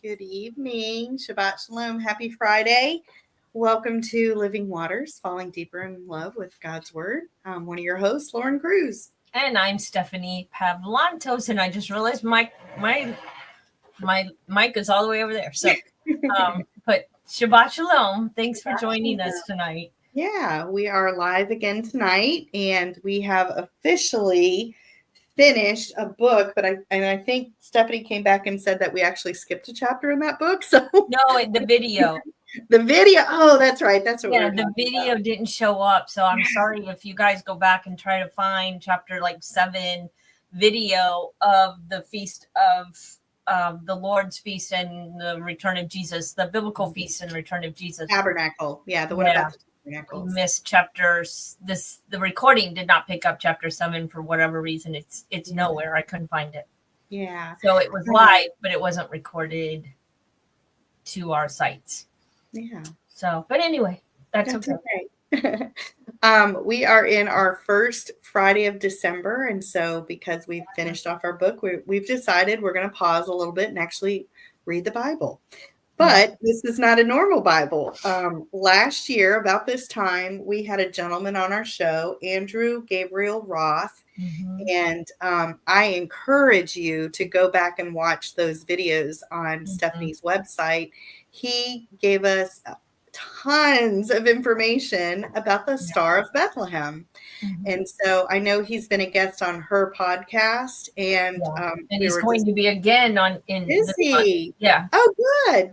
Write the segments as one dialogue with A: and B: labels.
A: Good evening. Shabbat Shalom. Happy Friday. Welcome to Living Waters, Falling Deeper in Love with God's Word. I'm one of your hosts, Lauren Cruz.
B: And I'm Stephanie Pavlantos, and I just realized my mic is all the way over there. So, but Shabbat Shalom. Thanks for joining us tonight.
A: Yeah, we are live again tonight, and we have officially finished a book, but I think Stephanie came back and said that we actually skipped a chapter in that book. So
B: no, the video.
A: The video. Oh, that's right. That's what we're
B: the video about. Didn't show up. So I'm sorry if you guys go back and try to find chapter 7 video of the feast of the Lord's feast and the return of Jesus, the biblical feast and return of Jesus.
A: Tabernacle. Yeah, the one about the tabernacle.
B: We missed chapters. The recording did not pick up chapter 7 for whatever reason. It's nowhere. I couldn't find it.
A: Yeah.
B: So it was live, but it wasn't recorded to our sites.
A: Yeah.
B: So, but anyway, that's okay.
A: We are in our first Friday of December, and so because we've finished off our book, we've decided we're going to pause a little bit and actually read the Bible. But this is not a normal Bible. Last year, about this time, we had a gentleman on our show, Andrew Gabriel Roth, and I encourage you to go back and watch those videos on Stephanie's website. He gave us tons of information about the Star of Bethlehem. And so I know he's been a guest on her podcast, and
B: he's going to be again in
A: is he?
B: Month. Yeah.
A: Oh, good.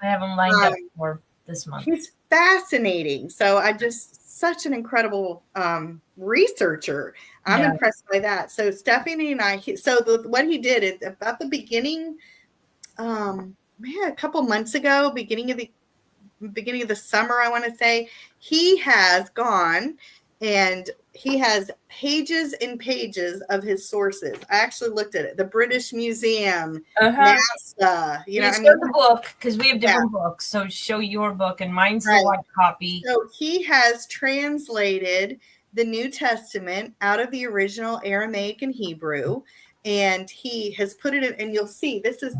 B: I have him lined up for this month.
A: He's fascinating. So I just such an incredible researcher. I'm impressed by that. So Stephanie and I. What he did is about the beginning. A couple months ago, beginning of the summer, I want to say, he has gone and he has pages and pages of his sources. I actually looked at it. The British Museum, NASA.
B: The book, because we have different books. So show your book, and mine's the white copy.
A: So he has translated the New Testament out of the original Aramaic and Hebrew, and he has put it in, and you'll see this is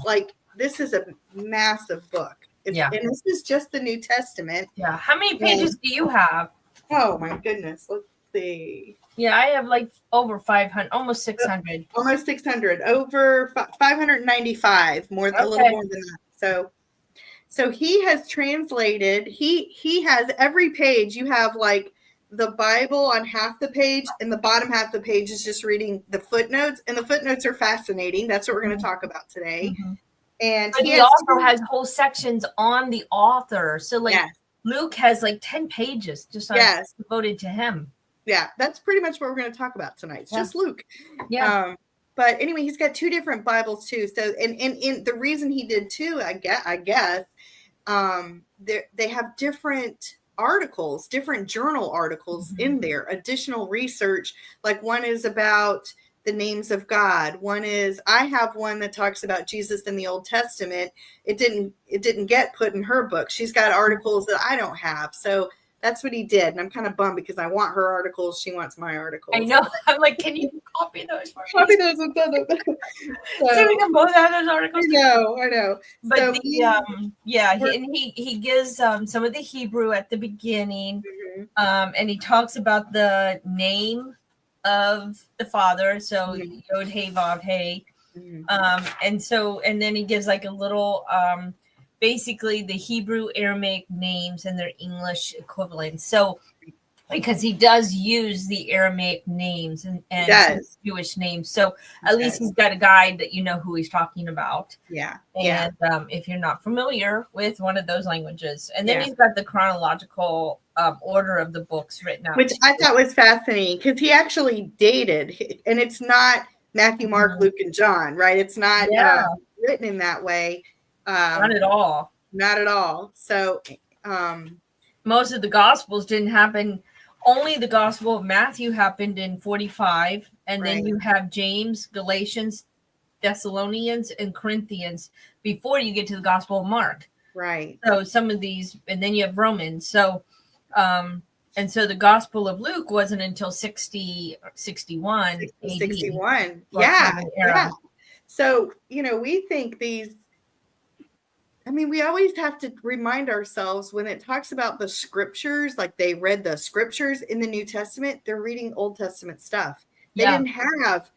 A: a massive book. And this is just the New Testament.
B: Yeah. How many pages do you have?
A: Oh my goodness. Let's see.
B: Yeah, I have over 500, almost 600.
A: Almost 600. Over 595. A little more than that. So he has translated. He has every page. You have the Bible on half the page, and the bottom half of the page is just reading the footnotes. And the footnotes are fascinating. That's what we're going to talk about today. And
B: he also has whole sections on the author. So Luke has 10 pages just devoted to him.
A: Yeah, that's pretty much what we're going to talk about tonight. It's just Luke.
B: Yeah.
A: But anyway, he's got 2 different Bibles too. So and the reason he did 2, I guess, they have different articles, different journal articles in there, additional research. One is about the names of God. I have one that talks about Jesus in the Old Testament. It didn't get put in her book. She's got articles that I don't have. So that's what he did. And I'm kind of bummed because I want her articles. She wants my articles.
B: I know. I'm like, can you copy those for me?
A: Copy those and send them.
B: So we can both have those articles.
A: I know.
B: But so he gives some of the Hebrew at the beginning. And he talks about the name of the Father, so Yod Hey Vav Hey, and then he gives a little basically the Hebrew Aramaic names and their English equivalents. So because he does use the Aramaic names and Jewish names, so at least he's got a guide that you know who he's talking about. And if you're not familiar with one of those languages, and then he's got the chronological order of the books written out,
A: which I thought was fascinating because he actually dated, and it's not Matthew, Mark, Luke, and John, right? It's not written in that way.
B: Not at all.
A: Not at all. So
B: most of the Gospels didn't happen. Only the Gospel of Matthew happened in 45, and then you have James, Galatians, Thessalonians, and Corinthians before you get to the Gospel of Mark.
A: Right.
B: So some of these, and then you have Romans. So, and so the Gospel of Luke wasn't until 61.
A: 61. Yeah. So, we think these I mean, we always have to remind ourselves when it talks about the scriptures, like they read the scriptures in the New Testament, they're reading Old Testament stuff. They didn't have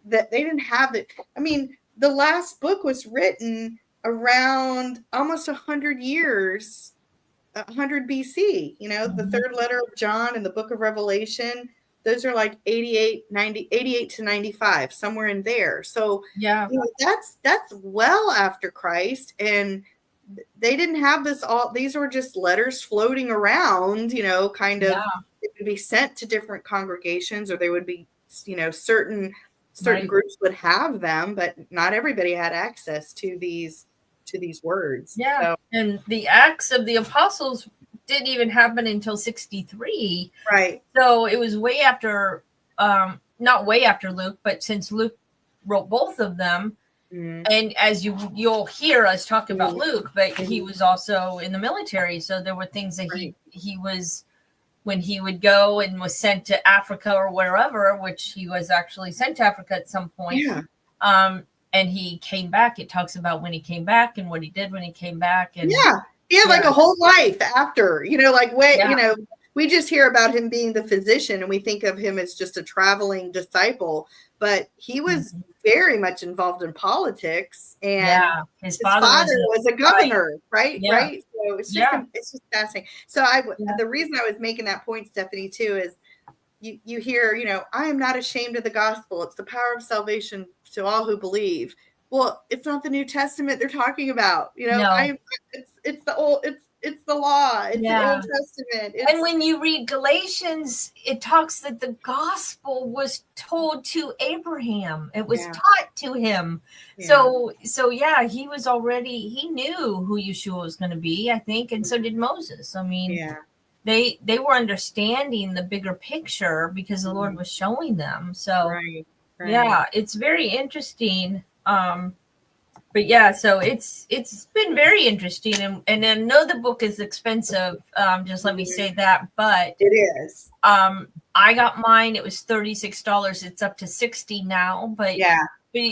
A: that. They didn't have it. I mean, the last book was written around almost 100 years, 100 BC, you know, the third letter of John and the book of Revelation. Those are like 88 to 95, somewhere in there. So you know, that's well after Christ. And they didn't have this all. These were just letters floating around, you know, kind of, it would be sent to different congregations, or they would be, you know, certain groups would have them, but not everybody had access to these words.
B: Yeah. So, and the Acts of the Apostles didn't even happen until 63.
A: Right.
B: So it was way after, not way after Luke, but since Luke wrote both of them. And as you'll hear us talk about Luke, but he was also in the military. So there were things that he was, when he would go and was sent to Africa or wherever, which he was actually sent to Africa at some point. Yeah. And he came back. It talks about when he came back and what he did when he came back. And
A: he had like a whole life after, you know, like you know, we just hear about him being the physician and we think of him as just a traveling disciple, but he was very much involved in politics, and
B: his
A: father was a governor, right? Right. So it's just fascinating. So the reason I was making that point, Stephanie, too, is you hear, you know, I am not ashamed of the gospel. It's the power of salvation to all who believe. Well, it's not the New Testament they're talking about. You know, it's the old, it's the law. It's the Old Testament.
B: And when you read Galatians, it talks that the gospel was told to Abraham. It was taught to him. So he was already, he knew who Yeshua was going to be, I think, and so did Moses. I mean, they were understanding the bigger picture because the Lord was showing them. So it's very interesting. But so it's been very interesting, and I know the book is expensive. Just let me say that, but
A: it is.
B: I got mine. It was $36. It's up to $60 now, but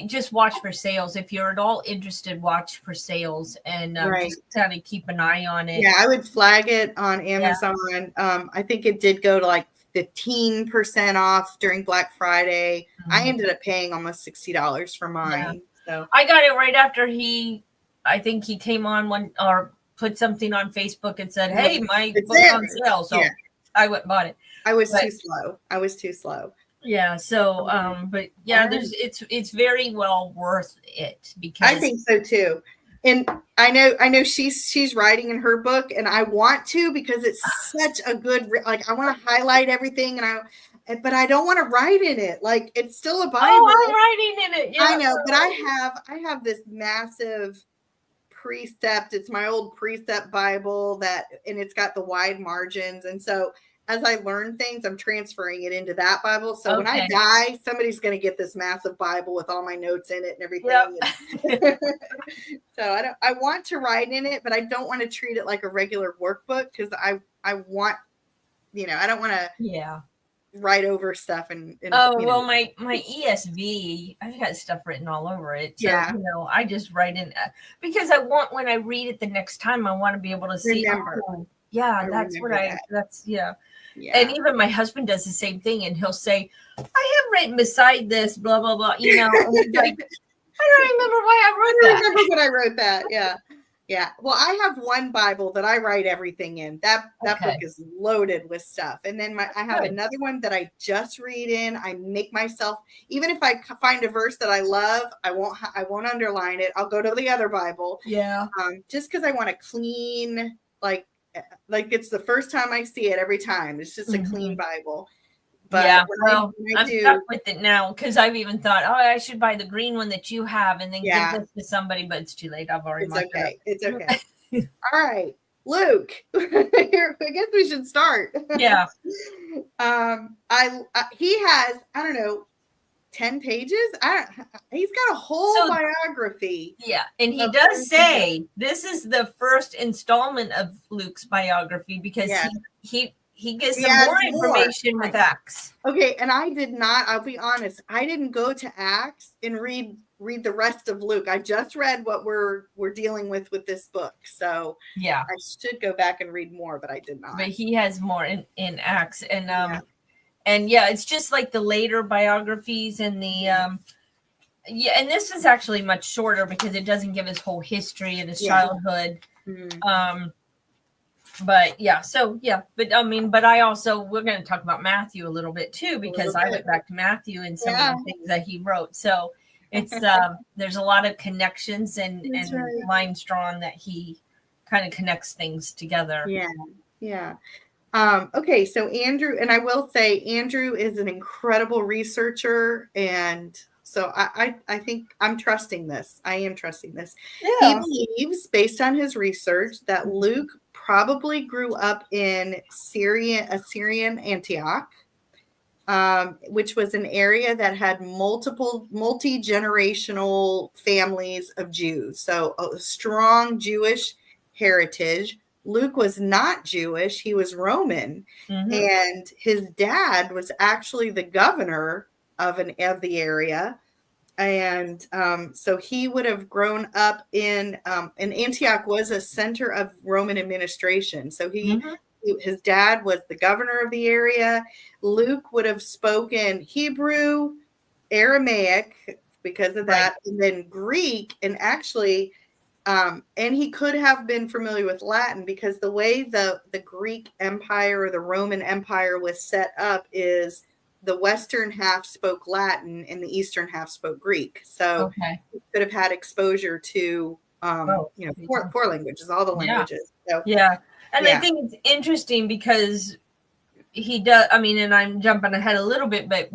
B: just watch for sales. If you're at all interested, watch for sales and just kind of keep an eye on it.
A: Yeah, I would flag it on Amazon. I think it did go to like 15% off during Black Friday. I ended up paying almost $60 for mine. So
B: I got it right after I think he came on one or put something on Facebook and said, "Hey, my book's on sale." So I went and bought it.
A: I was too slow.
B: Yeah. So, but it's very well worth it because
A: I think so too. And I know she's writing in her book, and I want to because it's such a good, like I want to highlight everything, but I don't want to write in it. Like it's still a Bible.
B: Oh, I'm writing in it. Yeah.
A: I know, but I have this massive precept. It's my old precept Bible and it's got the wide margins. And so as I learn things, I'm transferring it into that Bible. So when I die, somebody's going to get this massive Bible with all my notes in it and everything. Yep. So I want to write in it, but I don't want to treat it like a regular workbook because I want, you know, I don't want to write over stuff and
B: my ESV, I've got stuff written all over it. So, you know, I just write in because I want, when I read it the next time, I want to be able to see.
A: Remember.
B: And even my husband does the same thing, and he'll say, "I have written beside this, blah blah blah." You know, and he's like, "I don't remember why I wrote that."
A: I remember when I wrote that. Yeah. Well, I have one Bible that I write everything in. That book is loaded with stuff. And then I have another one that I just read in. I make myself, even if I find a verse that I love, I won't underline it. I'll go to the other Bible.
B: Yeah.
A: Just because I want to clean, like it's the first time I see it every time. It's just a clean Bible. But
B: I'm stuck with it now because I've even thought, I should buy the green one that you have and then give this to somebody, but it's too late. I've already marked it.
A: It's okay. All right, Luke. I guess we should start.
B: Yeah.
A: He has, I don't know, 10 pages. He's got a whole biography.
B: Yeah, and he does say this is the first installment of Luke's biography because he gives some more information with Acts.
A: Okay, and I did not, I'll be honest, I didn't go to Acts and read read the rest of Luke. I just read what we're dealing with this book, so
B: yeah,
A: I should go back and read more, but I did not.
B: but he has more in Acts, and it's just like the later biographies and the and this is actually much shorter because it doesn't give his whole history and his childhood. Mm-hmm. But I also, we're going to talk about Matthew a little bit too, because I went back to Matthew and some of the things that he wrote. So it's there's a lot of connections and lines drawn that he kind of connects things together.
A: Yeah. Okay, so Andrew, and I will say Andrew is an incredible researcher, and so I think I'm trusting this. I am trusting this. Yeah. He believes, based on his research, that Luke probably grew up in Assyrian Antioch, which was an area that had multi-generational families of Jews. So a strong Jewish heritage. Luke was not Jewish. He was Roman. Mm-hmm. And his dad was actually the governor of the area. And so he would have grown up in Antioch was a center of Roman administration. So his dad was the governor of the area. Luke would have spoken Hebrew, Aramaic because of that, and then Greek, and actually, and he could have been familiar with Latin, because the way the Greek Empire or the Roman Empire was set up is the western half spoke Latin and the eastern half spoke Greek. So he could have had exposure to four languages, all the languages. So,
B: and I think it's interesting because he does. I mean, and I'm jumping ahead a little bit, but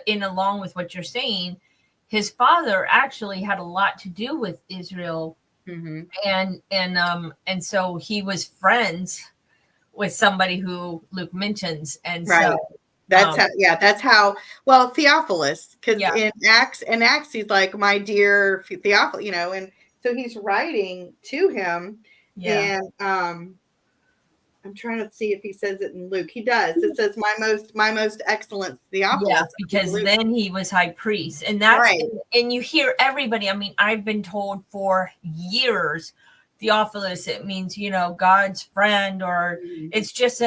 B: along with what you're saying, his father actually had a lot to do with Israel, and so he was friends with somebody who Luke mentions, and so.
A: That's how. Well, Theophilus, because in Acts, he's like, my dear Theophilus, and so he's writing to him. Yeah. And I'm trying to see if he says it in Luke. He does. It says my most excellent Theophilus.
B: Yeah, because then he was high priest, and that's and you hear everybody. I mean, I've been told for years, Theophilus, it means God's friend, or it's just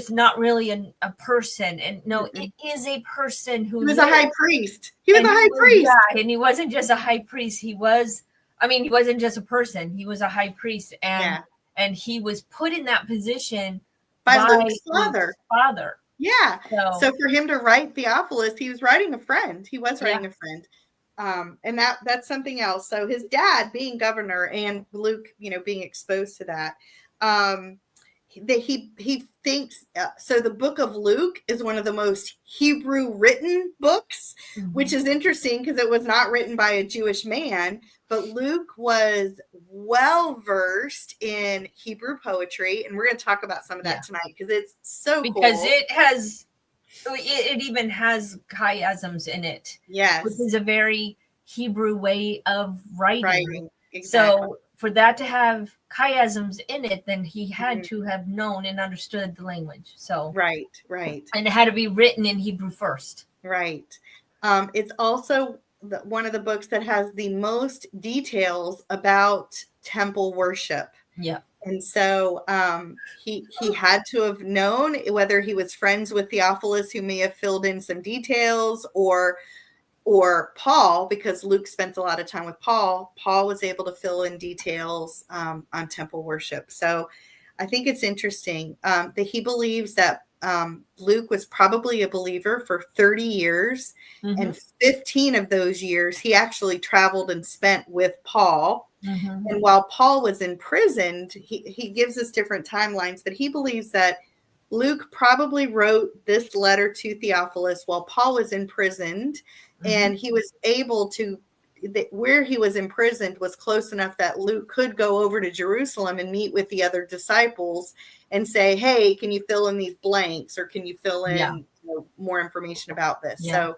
B: not really a person. And no, it is a person who
A: was a high priest. He was a high priest.
B: Yeah, and he wasn't just a high priest. He wasn't just a person. He was a high priest. And he was put in that position
A: by Luke's
B: father.
A: Yeah. So for him to write Theophilus, he was writing a friend. He was writing a friend. And that's something else. So his dad being governor and Luke, being exposed to that. That he thinks so the book of Luke is one of the most Hebrew written books, which is interesting because it was not written by a Jewish man, but Luke was well versed in Hebrew poetry, and we're going to talk about some of that tonight because it's so cool.
B: Because it even has chiasms in it.
A: Yes,
B: which is a very Hebrew way of writing.
A: Exactly.
B: So for that to have chiasms in it, then he had to have known and understood the language. So
A: right.
B: And it had to be written in Hebrew first.
A: Right. It's also one of the books that has the most details about temple worship.
B: Yeah.
A: And so he had to have known, whether he was friends with Theophilus, who may have filled in some details, or Paul, because Luke spent a lot of time with Paul. Paul was able to fill in details on temple worship. So I think it's interesting that he believes that Luke was probably a believer for 30 years, and 15 of those years he actually traveled and spent with Paul. And while Paul was imprisoned, he gives us different timelines, but he believes that Luke probably wrote this letter to Theophilus while Paul was imprisoned, and he was able to, where he was imprisoned was close enough that Luke could go over to Jerusalem and meet with the other disciples and say, hey, can you fill in these blanks, or can you fill in more information about this? So,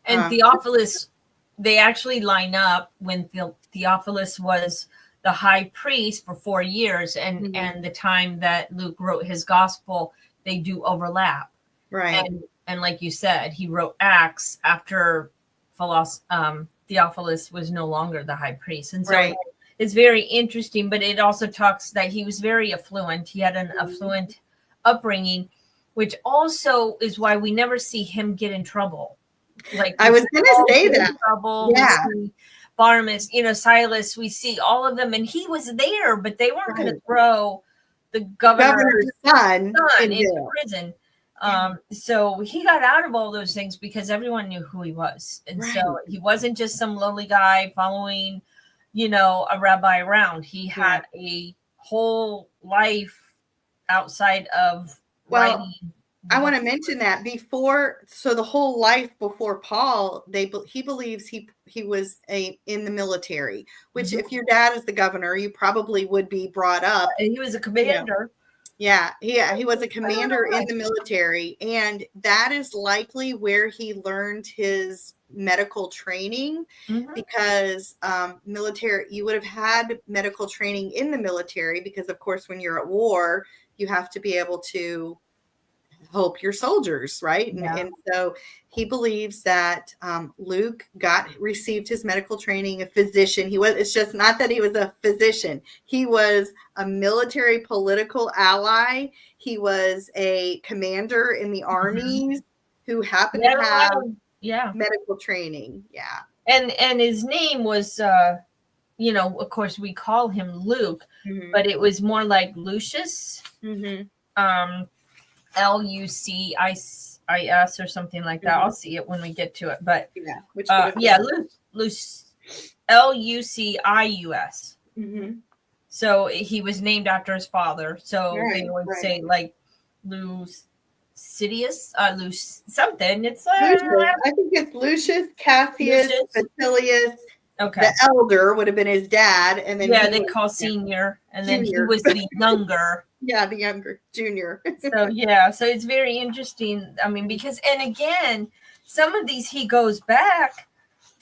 B: and Theophilus, they actually line up when Theophilus was the high priest for 4 years, and the time that Luke wrote his gospel, they do overlap.
A: Right.
B: And like you said, he wrote Acts after Theophilus was no longer the high priest. And so it's very interesting, but it also talks that he was very affluent. He had an affluent upbringing, which also is why we never see him get in trouble. Like
A: I was going to say that.
B: Trouble. Yeah. We see Barnabas, Silas, we see all of them, and he was there, but they weren't going to throw the governor's son into prison. So he got out of all those things because everyone knew who he was. And so he wasn't just some lowly guy following, a rabbi around. He had a whole life outside of writing.
A: I want to mention that the whole life before Paul, he believes he was in the military, which if your dad is the governor, you probably would be brought up.
B: And he was a commander.
A: He was a commander in the military, and that is likely where he learned his medical training, because military, you would have had medical training in the military, because of course when you're at war, you have to be able to help your soldiers, right? And so he believes that Luke received his medical training, a physician. It's just not that he was a physician. He was a military political ally. He was a commander in the armies who happened to have medical training. Yeah.
B: And his name was, of course we call him Luke, but it was more like Lucius. Lucis or something like that. I'll see it when we get to it. But Lucius. So he was named after his father. So they would say like Lucidius, something. It's
A: I think it's Lucius, Cassius, Basilius.
B: Okay.
A: The elder would have been his dad, and then
B: they call senior, and then he was the younger.
A: The younger junior.
B: So it's very interesting. I mean, because, and again, some of these he goes back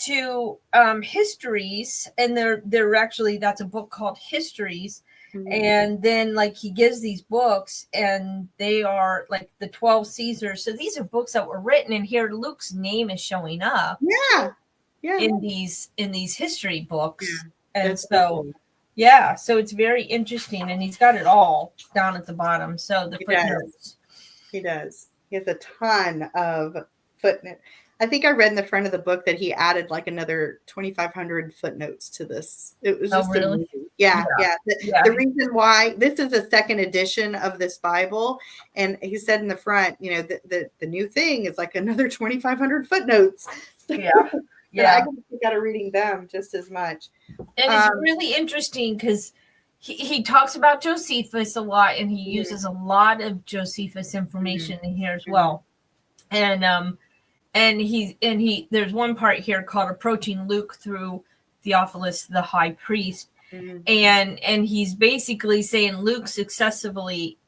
B: to histories, and they're actually, that's a book called Histories. And then like he gives these books, and they are like the 12 Caesars. So these are books that were written, and here Luke's name is showing up. In these history books. And so so it's very interesting, and he's got it all down at the bottom. So the footnotes.
A: He does. He has a ton of footnotes. I think I read in the front of the book that he added like another 2,500 footnotes to this. It was just
B: really?
A: The reason why this is a second edition of this Bible, and he said in the front, the new thing is like another 2,500 footnotes. I got to reading them just as much.
B: And it's really interesting because he talks about Josephus a lot, and he uses a lot of Josephus information in here as well. And he there's one part here called Approaching Luke Through Theophilus the High Priest. And he's basically saying Luke successfully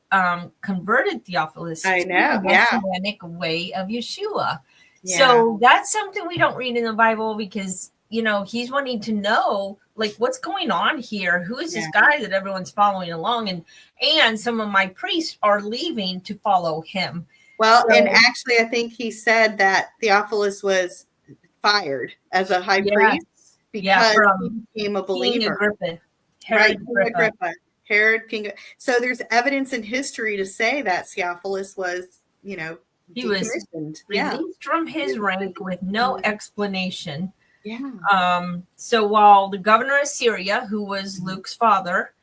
B: converted Theophilus to the Messianic way of Yeshua. So that's something we don't read in the Bible, because he's wanting to know like what's going on here. Who is this guy that everyone's following along? And some of my priests are leaving to follow him.
A: Well, and actually I think he said that Theophilus was fired as a high priest because he became a believer. Herod, king. So there's evidence in history to say that Theophilus was,
B: he was released from his rank with no explanation. So while the governor of Syria, who was Luke's father,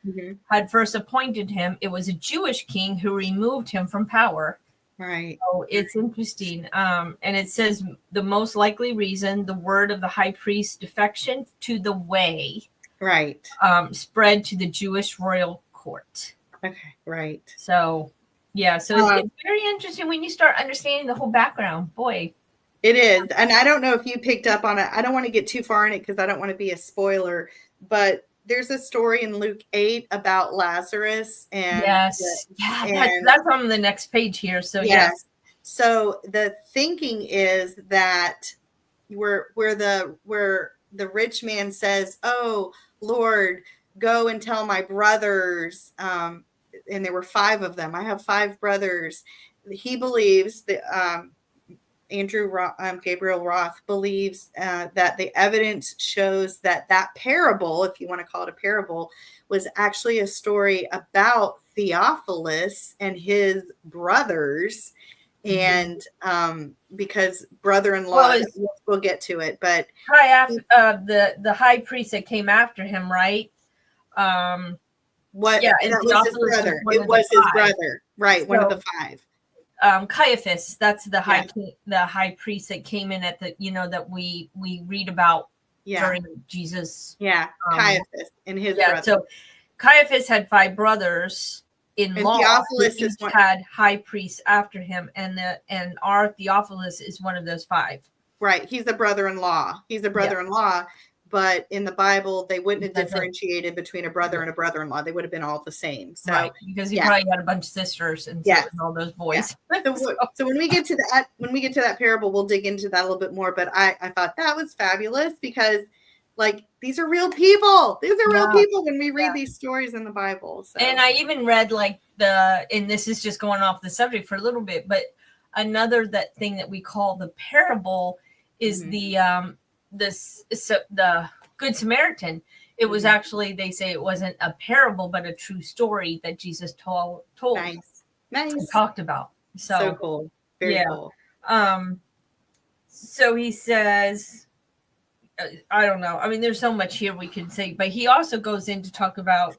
B: had first appointed him, it was a Jewish king who removed him from power.
A: Right.
B: So it's interesting. And it says the most likely reason, the word of the high priest's defection to the way, spread to the Jewish royal court.
A: Okay. Right.
B: So it's very interesting when you start understanding the whole background. Boy,
A: it is. And I don't know if you picked up on it. I don't want to get too far in it because I don't want to be a spoiler, but there's a story in Luke 8 about Lazarus. And
B: that's on the next page here. So
A: So the thinking is that where the rich man says, "Oh Lord, go and tell my brothers," and there were 5 of them. I have 5 brothers. He believes that Gabriel Roth believes that the evidence shows that parable, if you want to call it a parable, was actually a story about Theophilus and his brothers. And because brother-in-law, we'll get to it, but
B: the high priest that came after him, right?
A: What? Yeah, that was his brother. It was his brother, right? So, one of the five.
B: Caiaphas, that's the high priest that came in at the, that we read about during Jesus.
A: Yeah, Caiaphas and his brother.
B: So Caiaphas had 5 brothers in law. Theophilus had high priests after him, and our Theophilus is one of those 5.
A: Right, he's a brother-in-law. But in the Bible, they wouldn't have differentiated between a brother and a brother-in-law. They would have been all the same. So,
B: right, because he probably had a bunch of sisters, and so it was all those boys.
A: Yeah. So when we get to that parable, we'll dig into that a little bit more. But I thought that was fabulous because, like, these are real people. These are real people when we read these stories in the Bible. So.
B: And I even read and this is just going off the subject for a little bit, but another thing that we call the parable is the Good Samaritan. It was actually, they say it wasn't a parable, but a true story that Jesus told.
A: Nice.
B: And talked about.
A: So cool. Very cool.
B: So he says, I don't know. I mean, there's so much here we could say, but he also goes in to talk about,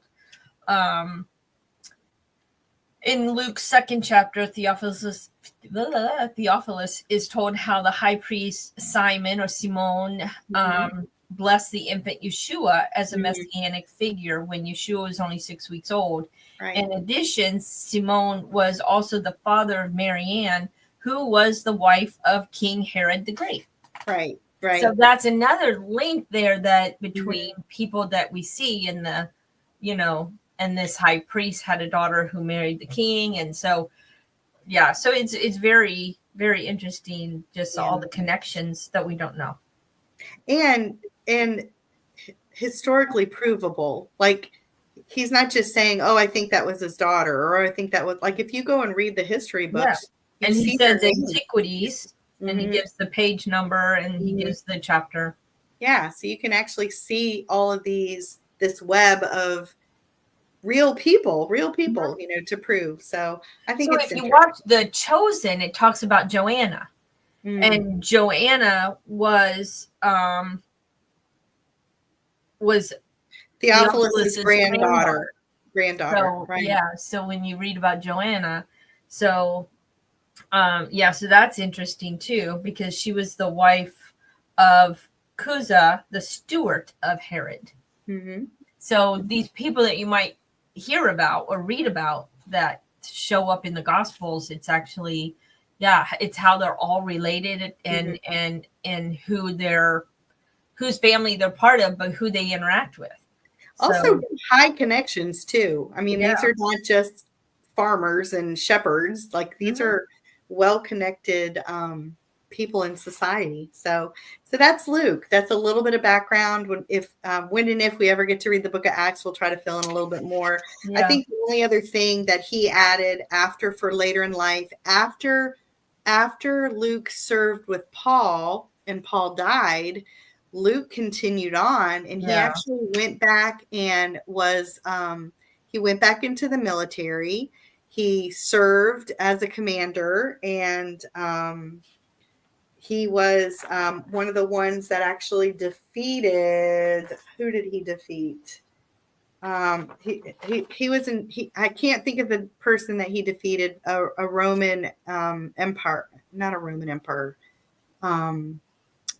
B: in Luke's 2nd chapter, Theophilus is told how the high priest Simon blessed the infant Yeshua as a messianic figure when Yeshua was only 6 weeks old. Right. In addition, Simon was also the father of Marianne, who was the wife of King Herod the Great.
A: Right. Right.
B: So that's another link there that between people that we see in the, and this high priest had a daughter who married the king. And so, so it's very, very interesting, just all the connections that we don't know.
A: And historically provable. Like, he's not just saying, oh, I think that was his daughter, or I think that was, like, if you go and read the history books.
B: And he says antiquities, and he gives the page number, and he gives the chapter.
A: Yeah, so you can actually see all of this web of real people, to prove. So I think
B: if you watch The Chosen, it talks about Joanna. And Joanna was
A: Theophilus' granddaughter.
B: So,
A: right?
B: Yeah. So when you read about Joanna, so that's interesting too, because she was the wife of Cuza, the steward of Herod. So these people that you might hear about or read about that show up in the Gospels, it's actually, it's how they're all related and whose family they're part of, but who they interact with.
A: Also, high connections too. I mean, these are not just farmers and shepherds. Like, these are well-connected people in society. So that's Luke. That's a little bit of background. When and if we ever get to read the book of Acts, we'll try to fill in a little bit more. I think the only other thing that he added for later in life, after Luke served with Paul and Paul died, Luke continued on, and he actually went back and he went back into the military. He served as a commander, and he was one of the ones that actually defeated. Who did he defeat? He was in. I can't think of the person that he defeated. A Roman empire, not a Roman emperor.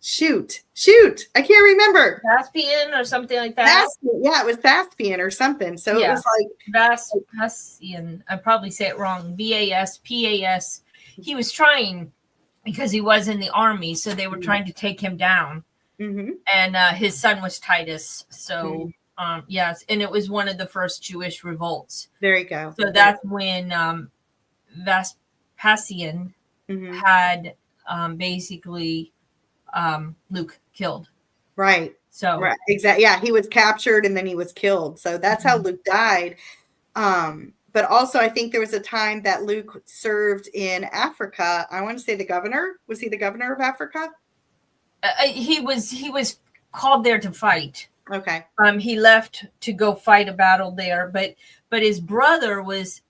A: Shoot! I can't remember.
B: Thespian or something like that.
A: It was Thespian or something. So it was like
B: Vespasian. I probably say it wrong. Vaspas. He was trying, because he was in the army, so they were trying to take him down. And his son was Titus. So yes, and it was one of the first Jewish revolts.
A: There you go.
B: So that's when Vespasian had basically Luke killed.
A: Right.
B: So
A: exactly. Yeah, he was captured and then he was killed. So that's how Luke died. But but also I think there was a time that Luke served in Africa. I want to say the governor. Was he the governor of Africa?
B: He was called there to fight.
A: Okay.
B: He left to go fight a battle there, but his brother was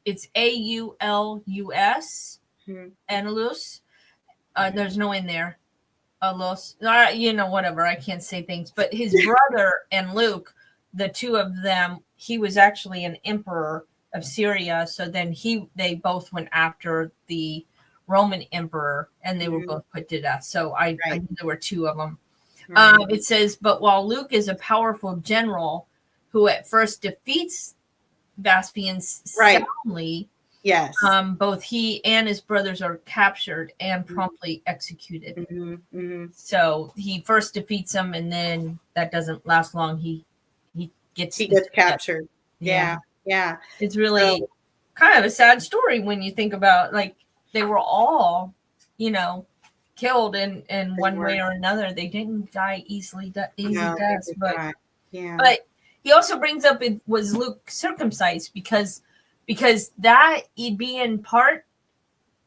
B: it's Aulus, Anulus. There's no in there. Los, whatever. I can't say things. But his brother and Luke, the two of them, he was actually an emperor of Syria. So then they both went after the Roman emperor, and they were both put to death. So I knew there were two of them. It says, but while Luke is a powerful general who at first defeats Vespasian soundly,
A: yes,
B: both he and his brothers are captured and promptly executed. So he first defeats them, and then that doesn't last long. He gets
A: captured. Yeah.
B: It's really kind of a sad story when you think about, like, they were all, killed in one way or another. They didn't die easy deaths, but he also brings up, it was Luke circumcised because that being part,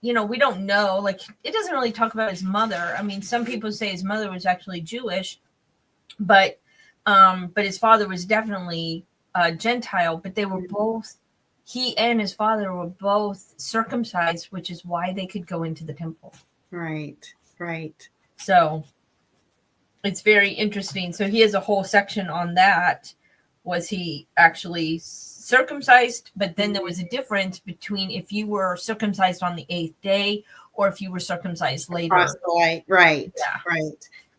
B: we don't know, like, it doesn't really talk about his mother. I mean, some people say his mother was actually Jewish, but his father was definitely Gentile, but they were both, he and his father were both circumcised, which is why they could go into the temple. Right. So it's very interesting. So he has a whole section on that. Was he actually circumcised? But then there was a difference between if you were circumcised on the 8th day or if you were circumcised later.
A: Right.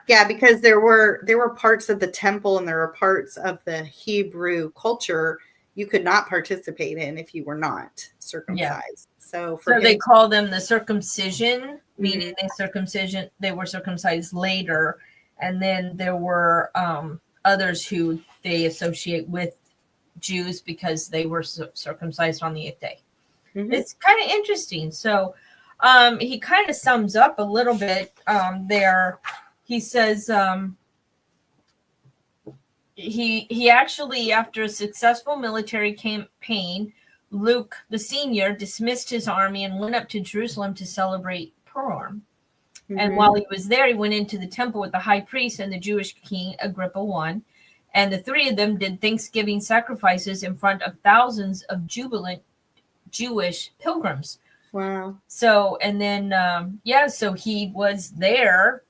A: Yeah, because there were parts of the temple and there were parts of the Hebrew culture you could not participate in if you were not circumcised. So
B: they call them the circumcision, meaning they were circumcised later. And then there were others who they associate with Jews because they were circumcised on the 8th day. It's kind of interesting. So he kind of sums up a little bit there. He says he actually, after a successful military campaign, Luke the senior dismissed his army and went up to Jerusalem to celebrate Purim. And while he was there, he went into the temple with the high priest and the Jewish king Agrippa I. And the three of them did Thanksgiving sacrifices in front of thousands of jubilant Jewish pilgrims. Wow. So, and then, so he was there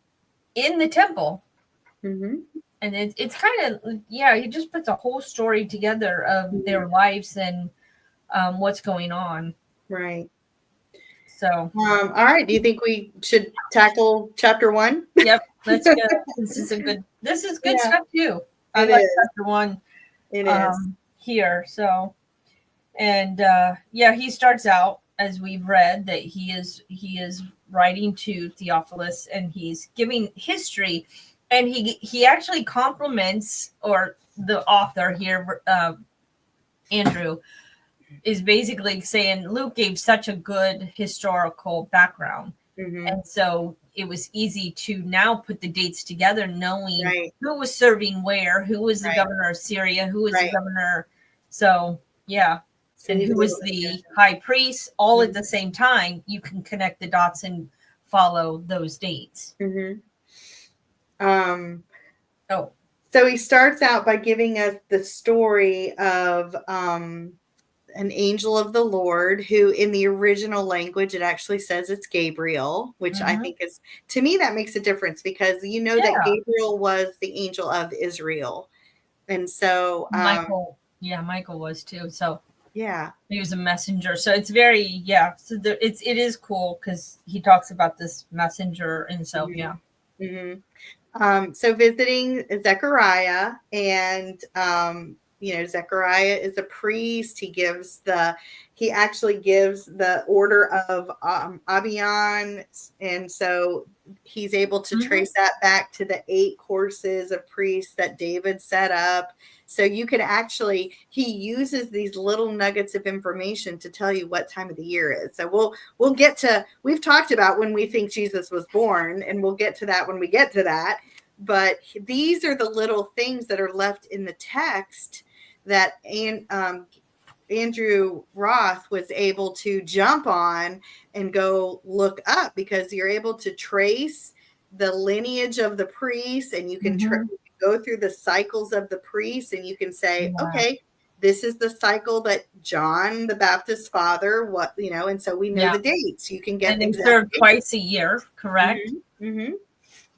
B: in the temple. And it's kind of, he just puts a whole story together of their lives and what's going on. Right. So,
A: all right. Do you think we should tackle chapter 1?
B: Yep. Let's go. This is good stuff too. I like chapter 1.
A: It is
B: here. So, and he starts out, as we've read, that he is writing to Theophilus and he's giving history, and he actually compliments, or the author here, Andrew, is basically saying Luke gave such a good historical background. And so it was easy to now put the dates together, knowing who was serving where, who was the governor of Syria, who was the governor. So, and who was the high priest, all at the same time. You can connect the dots and follow those dates.
A: So he starts out by giving us the story of an angel of the Lord, who in the original language, it actually says it's Gabriel, which I think is, to me, that makes a difference, because that Gabriel was the angel of Israel. And so
B: Michael was too. So he was a messenger. So it's very, so it is cool because he talks about this messenger. And so,
A: so visiting Zechariah, and Zechariah is a priest. He actually gives the order of Abion, and so he's able to trace that back to the 8 courses of priests that David set up. So you can he uses these little nuggets of information to tell you what time of the year is. So we've talked about when we think Jesus was born, and we'll get to that when we get to that. But these are the little things that are left in the text that Andrew Roth was able to jump on and go look up, because you're able to trace the lineage of the priest, and you can go through the cycles of the priests, and you can say, okay, this is the cycle that John the Baptist's father, and so we know the dates. You can get
B: and they serve twice a year, correct?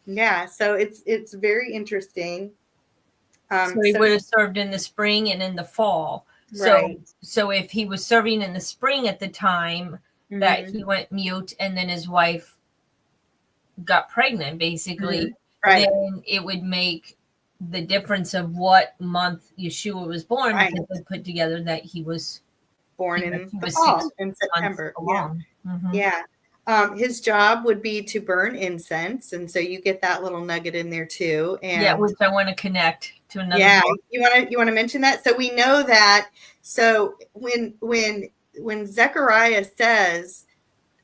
A: Yeah, so it's very interesting.
B: So he would have served in the spring and in the fall.
A: Right.
B: So if he was serving in the spring at the time that he went mute, and then his wife got pregnant, basically, then it would make the difference of what month Yeshua was born, because they put together that he was
A: born in the fall, in September. Yeah. His job would be to burn incense, and so you get that little nugget in there too. And
B: which I want to connect to another.
A: Yeah, you want to mention that. So we know that. So when Zechariah says,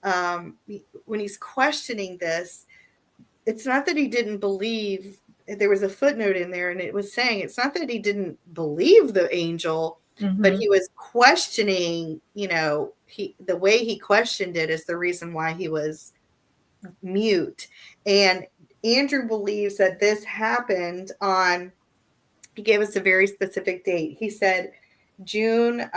A: when he's questioning this, it's not that he didn't believe. There was a footnote in there, and it was saying it's not that he didn't believe the angel, but he was questioning, the way he questioned it is the reason why he was mute. And Andrew believes that this happened on, he gave us a very specific date. He said June,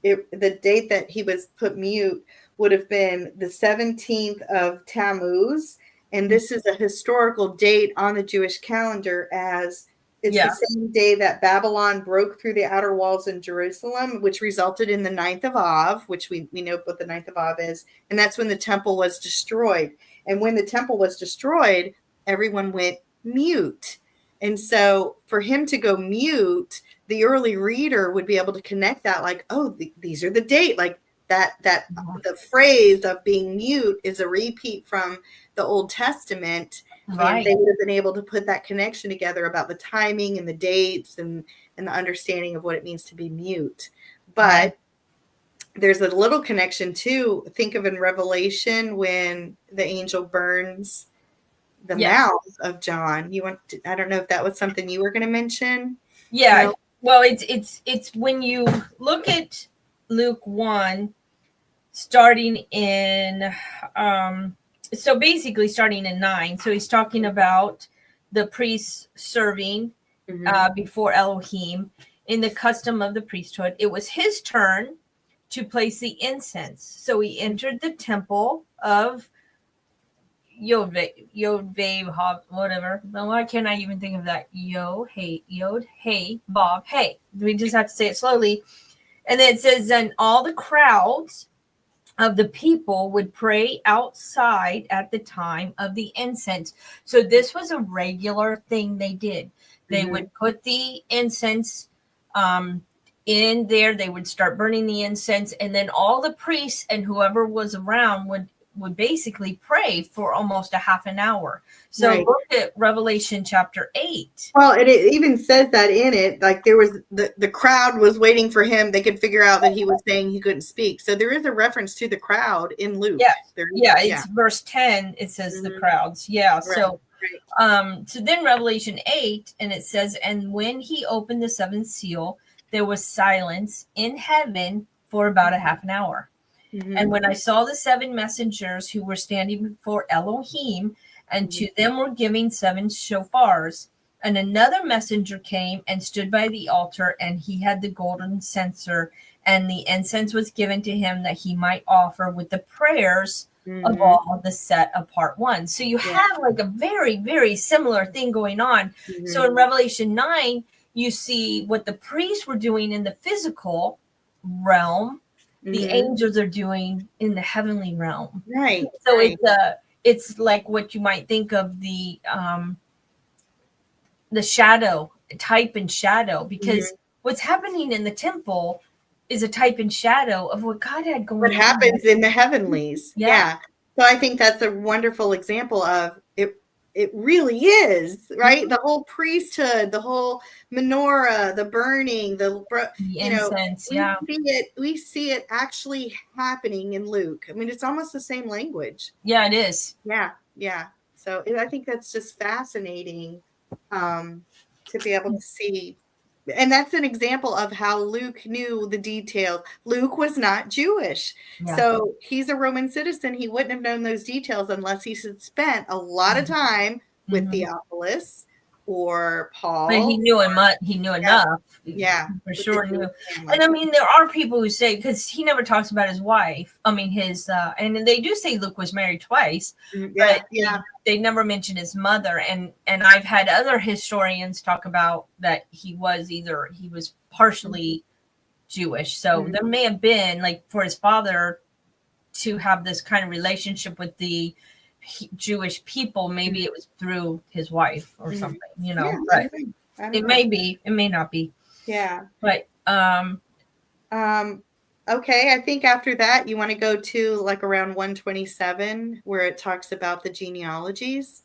A: the date that he was put mute would have been the 17th of Tammuz. And this is a historical date on the Jewish calendar, as it's the same day that Babylon broke through the outer walls in Jerusalem, which resulted in the 9th of Av, which we know what the 9th of Av is. And that's when the temple was destroyed. And when the temple was destroyed, everyone went mute. And so for him to go mute, the early reader would be able to connect that, like, oh, these are the date, like that the phrase of being mute is a repeat from the Old Testament. And they would have been able to put that connection together about the timing and the dates and the understanding of what it means to be mute. But there's a little connection too. Think of in Revelation when the angel burns the mouth of John. I don't know if that was something you were going to mention.
B: Yeah. No? Well, it's when you look at Luke 1, starting in so basically starting in 9. So he's talking about the priests serving before Elohim in the custom of the priesthood. It was his turn to place the incense. So he entered the temple of Yod whatever. Why can't I even think of that? Yod, hey, Bob, hey. We just have to say it slowly. And then it says, and all the crowds of the people would pray outside at the time of the incense. So this was a regular thing they did. They would put the incense in there. They would start burning the incense, and then all the priests and whoever was around would basically pray for almost a half an hour. So look at Revelation chapter 8.
A: Well, it even says that in it, like there was the crowd was waiting for him. They could figure out that he was saying he couldn't speak. So there is a reference to the crowd in Luke.
B: It's verse 10. It says the crowds. So then Revelation 8, and it says, and when he opened the seventh seal, there was silence in heaven for about a half an hour. And when I saw the 7 messengers who were standing before Elohim, and to them were giving 7 shofars, and another messenger came and stood by the altar, and he had the golden censer, and the incense was given to him that he might offer with the prayers of all the set apart ones. So you have like a very, very similar thing going on. So in Revelation 9, you see what the priests were doing in the physical realm, the angels are doing in the heavenly realm. So it's like what you might think of the shadow, type and shadow, because what's happening in the temple is a type and shadow of what God had going on.
A: What happens in the heavenlies. So I think that's a wonderful example of it. It really is, right? The whole priesthood, the whole menorah, the burning, the
B: incense.
A: We see it actually happening in Luke. I mean, it's almost the same language.
B: Yeah, it is.
A: Yeah. So I think that's just fascinating to be able to see And that's an example of how Luke knew the details. Luke was not Jewish.
B: Yeah.
A: So he's a Roman citizen. He wouldn't have known those details unless he had spent a lot of time with Theophilus or Paul.
B: But he knew enough.
A: Yeah.
B: For sure knew. And I mean, there are people who say, because he never talks about his wife. I mean, and they do say Luke was married twice.
A: But
B: they never mention his mother. And I've had other historians talk about that he was partially Jewish. So there may have been, like, for his father to have this kind of relationship with the Jewish people, maybe it was through his wife or something, but it may be, it may not be.
A: Yeah.
B: But
A: okay, I think after that you want to go to like around 127 where it talks about the genealogies.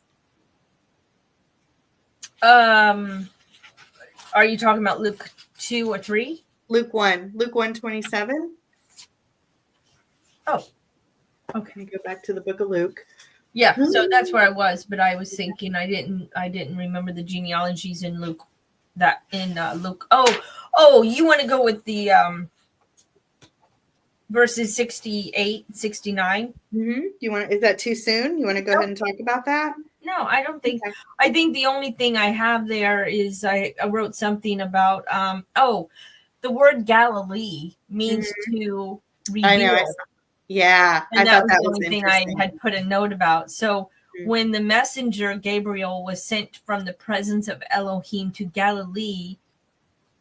B: Are you talking about Luke 2 or 3?
A: Luke 127.
B: Oh, okay.
A: Go back to the book of Luke.
B: Yeah, so that's where I was, but I was thinking I didn't remember the genealogies in Luke. Luke. Oh, you want to go with the verses 68, 69?
A: Is that too soon? You want to go ahead and talk about that?
B: No, I don't think. Okay. I think the only thing I have there is I wrote something about the word Galilee means to reveal.
A: I know. Yeah,
B: and that was the only thing I had put a note about. So when the messenger Gabriel was sent from the presence of Elohim to Galilee,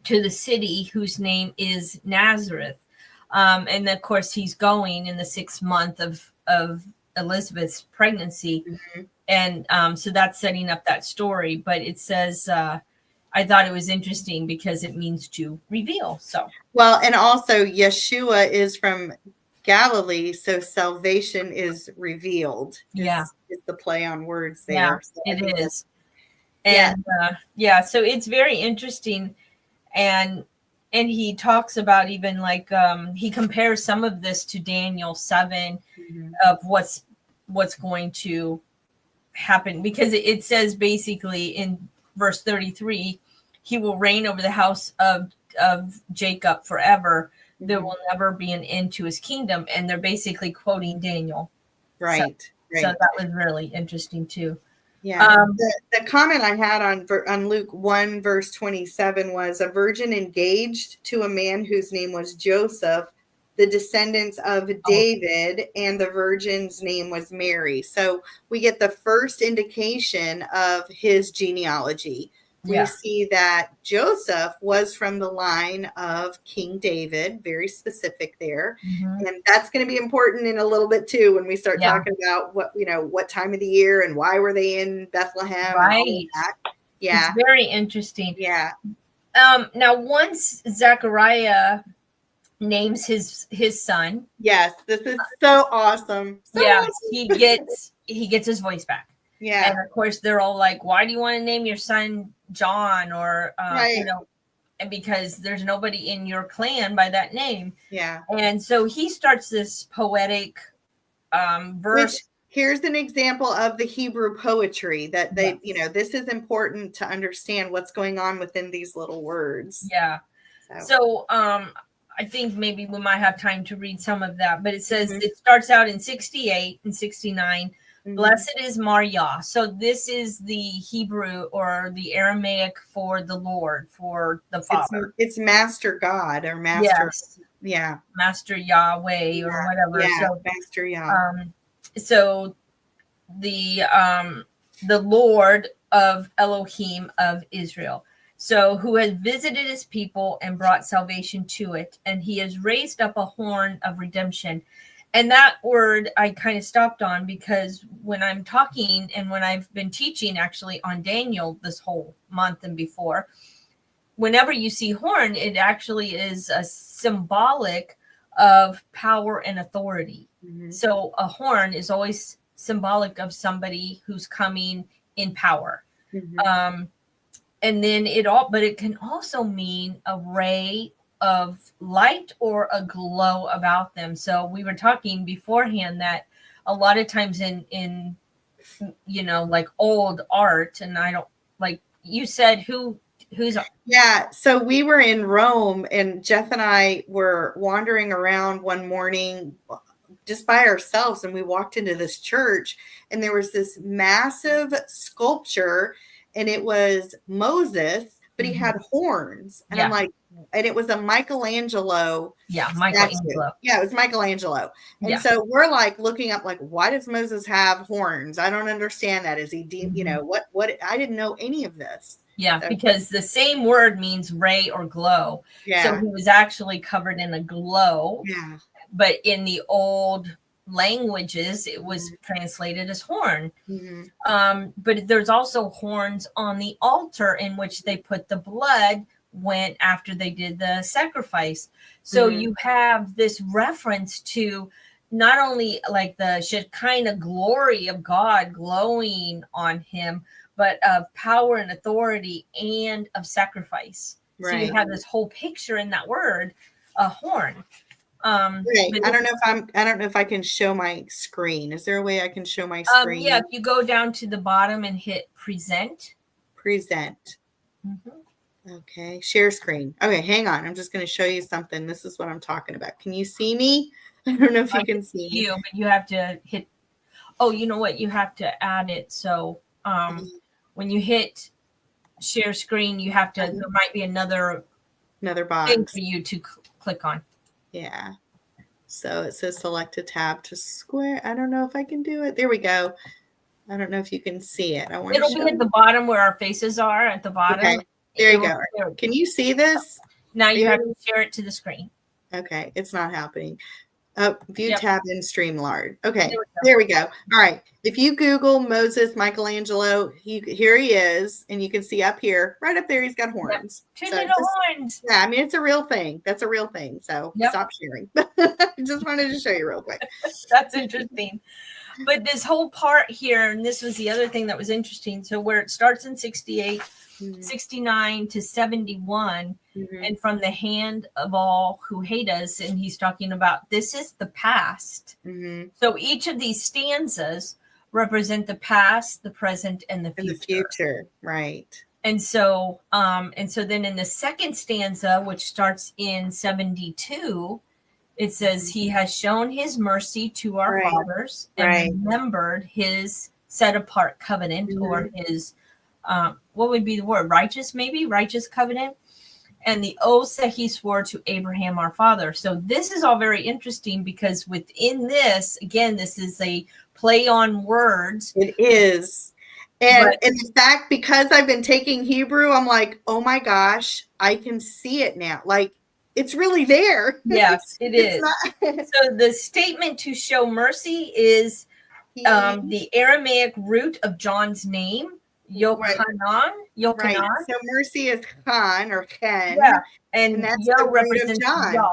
B: to the city whose name is Nazareth, and of course he's going in the 6th month of Elizabeth's pregnancy, and so that's setting up that story. But it says, I thought it was interesting because it means to reveal. So
A: well, and also Yeshua is from Galilee, so salvation is revealed. Is the play on words there.
B: Yeah, so it is. And so it's very interesting. And he talks about even like he compares some of this to Daniel 7 of what's going to happen, because it says basically in verse 33, he will reign over the house of Jacob forever. There will never be an end to his kingdom. And they're basically quoting Daniel.
A: Right.
B: So that was really interesting too.
A: Yeah. The comment I had on Luke 1 verse 27 was, a virgin engaged to a man whose name was Joseph, the descendants of David, and the virgin's name was Mary. So we get the first indication of his genealogy. We see that Joseph was from the line of King David, very specific there. And that's going to be important in a little bit too, when we start talking about what time of the year and why were they in Bethlehem.
B: Right.
A: And all of that. Yeah.
B: It's very interesting.
A: Yeah.
B: Now once Zechariah names his son.
A: Yes. This is so awesome.
B: Awesome. He gets his voice back.
A: Yeah.
B: And of course they're all like, why do you want to name your son John? Or, and because there's nobody in your clan by that name.
A: Yeah.
B: And so he starts this poetic verse.
A: Which, here's an example of the Hebrew poetry that they, this is important to understand what's going on within these little words.
B: Yeah. So I think maybe we might have time to read some of that, but it says it starts out in 68 and 69. Blessed is Maria. So this is the Hebrew or the Aramaic for the Lord, for the Father.
A: It's Master God or Master. Yes.
B: Master Yahweh or whatever.
A: Yeah, so, Master Yah.
B: So the Lord of Elohim of Israel. So who has visited his people and brought salvation to it. And he has raised up a horn of redemption. And that word I kind of stopped on, because when I'm talking and when I've been teaching actually on Daniel this whole month and before, whenever you see horn, it actually is a symbolic of power and authority. So a horn is always symbolic of somebody who's coming in power. And then but it can also mean a ray of light or a glow about them. So we were talking beforehand that a lot of times in like old art, and I don't, like you said, who Who's
A: Yeah, so we were in Rome, and Jeff and I were wandering around one morning just by ourselves, and we walked into this church, and there was this massive sculpture, and it was Moses, but he had horns. And I'm like, and it was a Michelangelo.
B: Yeah,
A: statue.
B: Michelangelo.
A: Yeah, it was Michelangelo. And
B: Yeah.
A: so we're like looking up, like, why does Moses have horns? I don't understand that. Is he deep? You know, what I didn't know any of this.
B: Yeah,
A: So,
B: because the same word means ray or glow.
A: yeah.
B: So he was actually covered in a glow.
A: Yeah.
B: But in the old languages, it was translated as horn. But there's also horns on the altar in which they put the blood when after they did the sacrifice. So you have this reference to not only like the Shekinah glory of God glowing on him, but of power and authority and of sacrifice. Right. So you have this whole picture in that word, a horn.
A: Right. I don't know if I can show my screen. Is there a way I can show my screen?
B: Yeah, if you go down to the bottom and hit present.
A: Present. Okay, share screen. Okay, hang on. I'm just going to show you something. This is what I'm talking about. Can you see me? I don't know if you can see me.
B: But you have to hit. Oh, you know what? You have to add it. So when you hit share screen, you have to. There might be another
A: box
B: thing for you to click on.
A: Yeah. So it says select a tab to square. I don't know if I can do it. There we go. I don't know if you can see it. It'll
B: be at the bottom where our faces are at the bottom.
A: Okay. There you go. Can you see this?
B: Now you have to share it to the screen.
A: Okay. It's not happening. View tab in StreamYard. Okay, there we go. All right. If you Google Moses Michelangelo, here he is, and you can see up here, right up there, he's got horns.
B: Two little horns.
A: Yeah, I mean, it's a real thing. That's a real thing. So stop sharing. Just wanted to show you real quick.
B: That's interesting. But this whole part here, and this was the other thing that was interesting. So where it starts in 68, 69 to 71, and from the hand of all who hate us, and he's talking about this is the past. So each of these stanzas represent the past, the present, and the future.
A: Right.
B: And so then in the second stanza, which starts in 72, it says he has shown his mercy to our fathers and remembered his set apart covenant, or his what would be the word? Righteous covenant, and the oaths that he swore to Abraham our father. So this is all very interesting because within this, again, this is a play on words.
A: It is. And in fact, because I've been taking Hebrew, I'm like, oh my gosh, I can see it now. Like, it's really there.
B: Yes, it is. So the statement to show mercy is the Aramaic root of John's name, Yochanan.
A: Right. So mercy is Khan or Ken.
B: Yeah. And that's Yah represents Yah.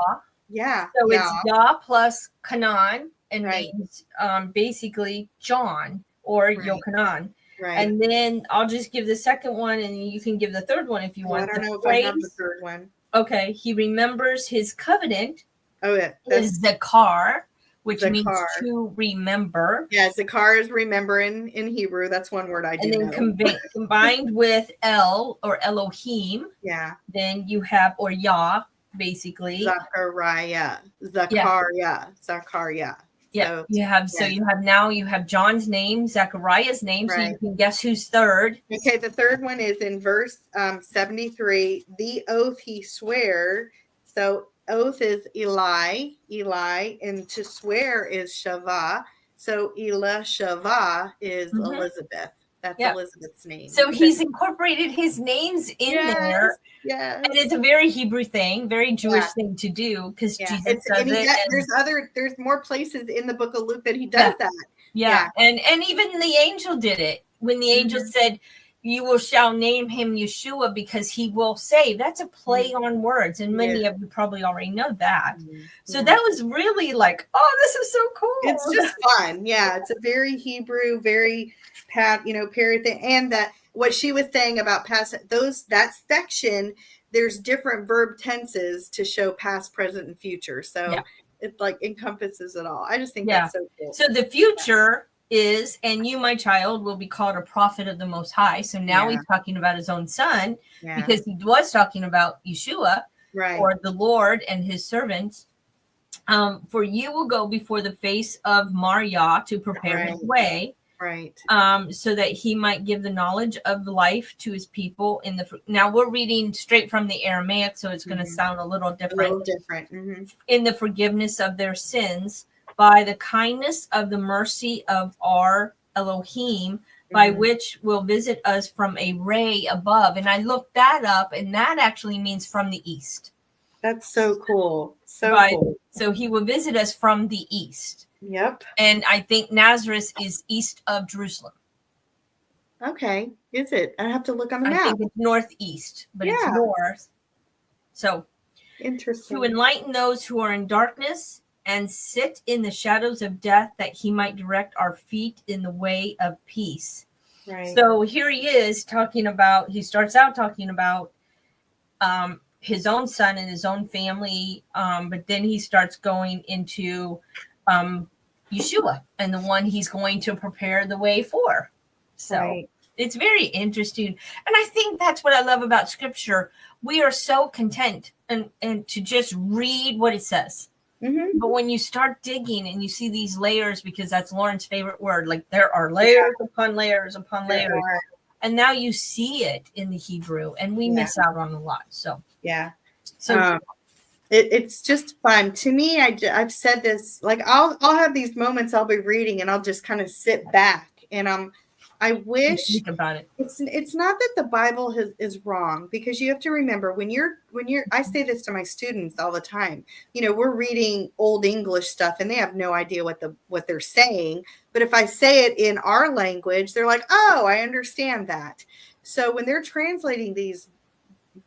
A: Yeah.
B: So it's Yah plus Kanan, and means basically John or Yochanan. Right. And then I'll just give the second one, and you can give the third one if you want.
A: I don't know if I have the third one.
B: Okay. He remembers his covenant.
A: Oh, yeah.
B: Is Zakar, which means to remember.
A: Yeah, Zakar is remember in Hebrew. That's one word I do know.
B: And then combined with El or Elohim.
A: Yeah.
B: Then you have, or Yah, basically.
A: Zachariah.
B: Yeah, so, you have John's name, Zechariah's name, so you can guess who's third.
A: Okay, the third one is in verse 73. The oath he sware. So oath is Eli, and to swear is Shavah. So Elah Shavah is Elizabeth. That's Elizabeth's name.
B: So he's incorporated his names in there.
A: Yeah.
B: And it's a very Hebrew thing, very Jewish thing to do, because Jesus does it.
A: There's more places in the book of Luke that he does that.
B: Yeah. And even the angel did it. When the angel said, you shall name him Yeshua because he will save. That's a play on words. And many of you probably already know that. So that was really like, oh, this is so cool.
A: It's just fun. Yeah. It's a very Hebrew, very parrot thing. And that what she was saying about past, that section, there's different verb tenses to show past, present, and future. So it like encompasses it all. I just think that's so cool.
B: So the future is, and you, my child, will be called a prophet of the Most High. So now he's talking about his own son, because he was talking about Yeshua, or the Lord and his servants. For you will go before the face of Maria to prepare his way, so that he might give the knowledge of life to his people. Now we're reading straight from the Aramaic, so it's going to sound a little different. In the forgiveness of their sins, by the kindness of the mercy of our Elohim, by which will visit us from a ray above. And I looked that up, and that actually means from the east.
A: That's so cool. Cool.
B: So he will visit us from the east.
A: Yep.
B: And I think Nazareth is east of Jerusalem.
A: Okay. Is it? I have to look on the map.
B: I think it's northeast, but it's north. So
A: interesting.
B: To enlighten those who are in darkness and sit in the shadows of death, that he might direct our feet in the way of peace. So here he is talking about, he starts out talking about his own son and his own family, but then he starts going into Yeshua and the one he's going to prepare the way for. So it's very interesting. And I think that's what I love about scripture. We are so content and to just read what it says. But when you start digging and you see these layers, because that's Lauren's favorite word, like there are layers upon layers upon layers. And now you see it in the Hebrew, and we miss out on a lot. So
A: it's just fun to me. I've said this, like I'll have these moments I'll be reading and I'll just kind of sit back and I wish
B: think about it.
A: It's not that the Bible is wrong, because you have to remember when you're I say this to my students all the time. We're reading Old English stuff and they have no idea what they're saying. But if I say it in our language, they're like, "Oh, I understand that." So when they're translating these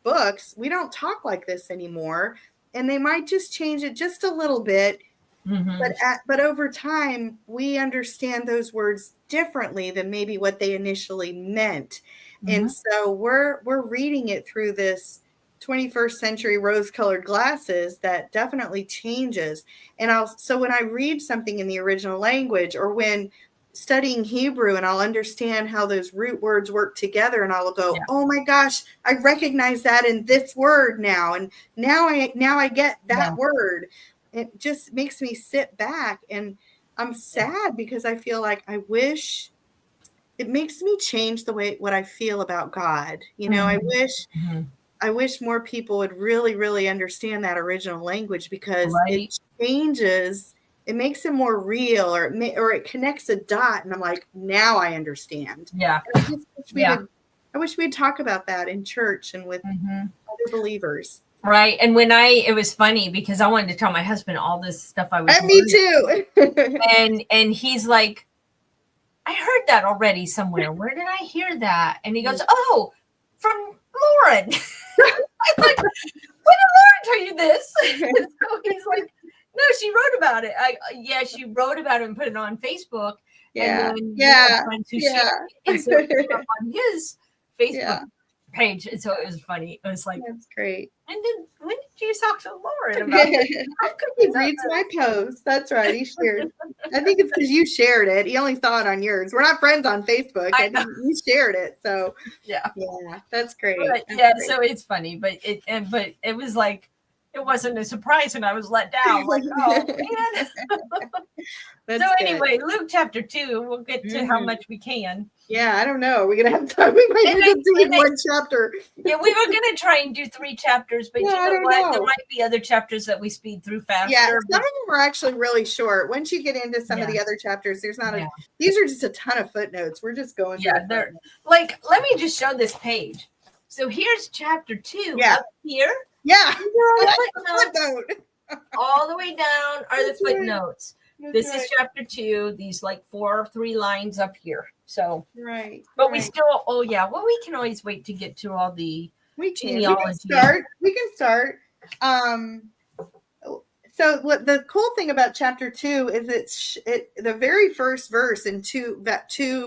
A: books, we don't talk like this anymore, and they might just change it just a little bit. But over time, we understand those words differently than maybe what they initially meant. And so we're reading it through this 21st century rose-colored glasses that definitely changes. And so when I read something in the original language, or when studying Hebrew, and I'll understand how those root words work together, and I'll go, "Oh my gosh, I recognize that in this word now, and now I get that word." It just makes me sit back, and I'm sad because I feel like I wish it makes me change what I feel about God. I wish more people would really, really understand that original language, because it changes, it makes it more real, or it connects a dot, and I'm like, now I understand. I wish we'd talk about that in church and with other believers.
B: Right. And it was funny because I wanted to tell my husband all this stuff I was
A: Me too.
B: and he's like, "I heard that already somewhere. Where did I hear that?" And he goes, "Oh, from Lauren." I'm like, "When did Lauren tell you this?" And so he's like, "No, she wrote about it." She wrote about it and put it on Facebook. And then friends who shared it. And so it came up on his Facebook page. And so it was funny. It was like,
A: that's great.
B: And then when did you talk to Lauren about it?
A: He reads my post. That's right. He shared. I think it's because you shared it. He only saw it on yours. We're not friends on Facebook. I think you shared it. So yeah, that's great.
B: So it's funny, but it was like, it wasn't a surprise when I was let down. Like, oh man. So anyway, Luke chapter 2. We'll get to how much we can.
A: Yeah, I don't know. We're gonna have time. We might end up doing one chapter.
B: Yeah, we were gonna try and do 3 chapters, but you know what? There might be other chapters that we speed through faster.
A: Yeah, some of them are actually really short. Once you get into some of the other chapters, there's not these are just a ton of footnotes. We're just going through.
B: They're like, let me just show this page. So here's chapter 2 up here.
A: Yeah.
B: Footnote. All the way down are the footnotes. This is chapter 2. These like 4 or 3 lines up here. So but we still we can always wait to get to all the genealogy.
A: We can start. So what the cool thing about chapter 2 is the very first verse in 2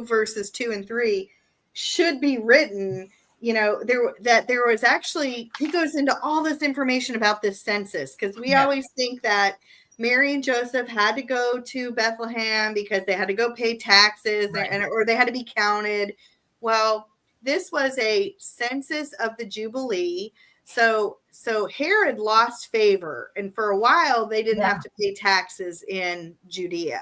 A: verses 2 and 3 should be written. There was actually, he goes into all this information about this census, because we always think that Mary and Joseph had to go to Bethlehem because they had to go pay taxes, or they had to be counted. Well, this was a census of the Jubilee. So Herod lost favor, and for a while they didn't have to pay taxes in Judea.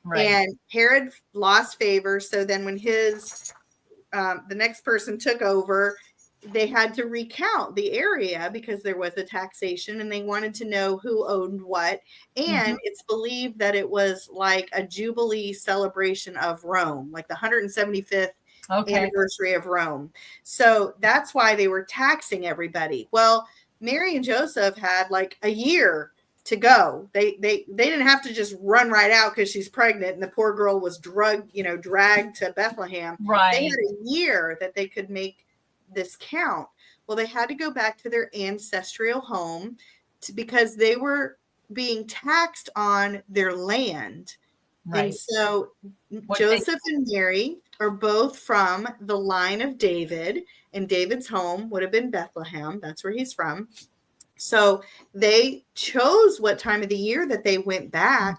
A: Right. And Herod lost favor. So then when the next person took over, they had to recount the area because there was a taxation, and they wanted to know who owned what. And it's believed that it was like a Jubilee celebration of Rome, like the 175th anniversary of Rome. So that's why they were taxing everybody. Well, Mary and Joseph had like a year to go. They didn't have to just run right out because she's pregnant and the poor girl was dragged to Bethlehem. Right. They had a year that they could make this count. Well, they had to go back to their ancestral home because they were being taxed on their land. Right. And so Joseph and Mary are both from the line of David, and David's home would have been Bethlehem. That's where he's from. So they chose what time of the year that they went back.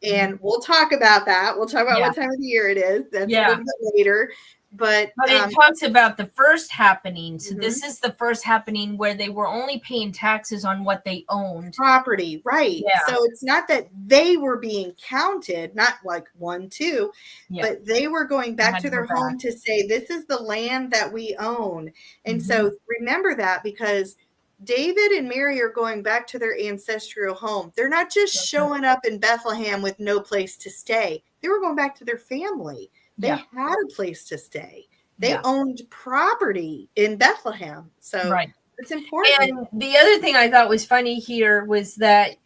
A: And we'll talk about that. We'll talk about what time of the year it is. That's a little bit later. But
B: it talks about the first happening. So this is the first happening where they were only paying taxes on what they owned.
A: Property, right. Yeah. So it's not that they were being counted, not like 1, 2, but they were going back to their home to say, this is the land that we own. And so remember that, because David and Mary are going back to their ancestral home. They're not just showing up in Bethlehem with no place to stay. They were going back to their family. They had a place to stay. They owned property in Bethlehem. So it's important.
B: And the other thing I thought was funny here was that